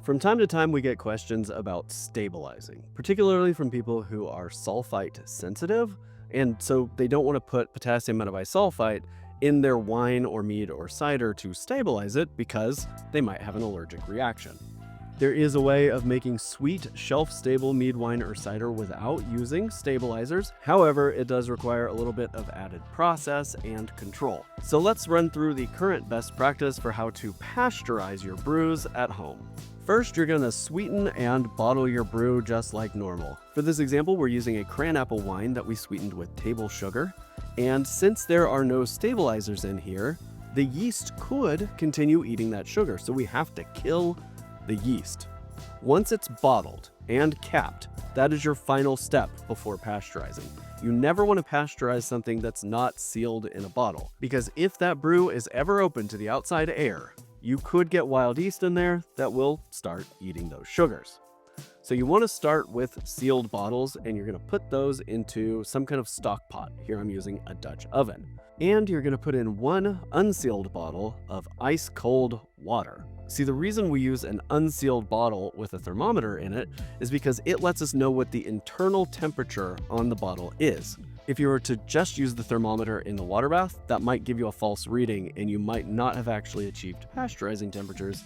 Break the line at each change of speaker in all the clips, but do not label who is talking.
From time to time, we get questions about stabilizing, particularly from people who are sulfite sensitive, and so they don't want to put potassium metabisulfite in their wine or mead or cider to stabilize it because they might have an allergic reaction. There is a way of making sweet, shelf-stable mead, wine, or cider without using stabilizers. However, it does require a little bit of added process and control. So let's run through the current best practice for how to pasteurize your brews at home. First, you're gonna sweeten and bottle your brew just like normal. For this example, we're using a cranapple wine that we sweetened with table sugar. And since there are no stabilizers in here, the yeast could continue eating that sugar, so we have to kill the yeast. Once it's bottled and capped, that is your final step before pasteurizing. You never want to pasteurize something that's not sealed in a bottle, because if that brew is ever open to the outside air, you could get wild yeast in there that will start eating those sugars. So you want to start with sealed bottles, and you're going to put those into some kind of stock pot. Here I'm using a Dutch oven. And you're going to put in one unsealed bottle of ice cold water. See, the reason we use an unsealed bottle with a thermometer in it is because it lets us know what the internal temperature on the bottle is. If you were to just use the thermometer in the water bath, that might give you a false reading and you might not have actually achieved pasteurizing temperatures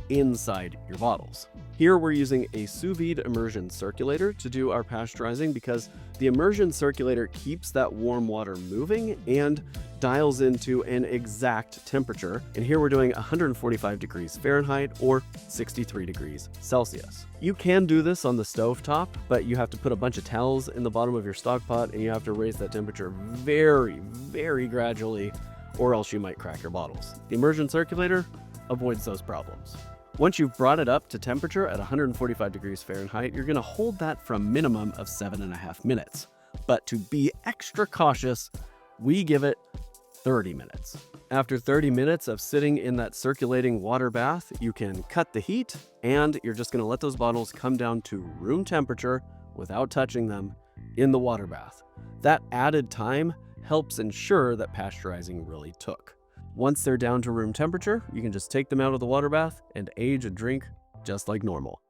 inside your bottles. Here we're using a sous vide immersion circulator to do our pasteurizing because the immersion circulator keeps that warm water moving and dials into an exact temperature. And here we're doing 145 degrees Fahrenheit or 63 degrees Celsius. You can do this on the stove top, but you have to put a bunch of towels in the bottom of your stock pot and you have to raise that temperature very, very gradually, or else you might crack your bottles. The immersion circulator avoids those problems. Once you've brought it up to temperature at 145 degrees Fahrenheit, you're going to hold that for a minimum of 7.5 minutes. But to be extra cautious, we give it 30 minutes. After 30 minutes of sitting in that circulating water bath, you can cut the heat, and you're just going to let those bottles come down to room temperature without touching them in the water bath. That added time helps ensure that pasteurizing really took. Once they're down to room temperature, you can just take them out of the water bath and age and drink just like normal.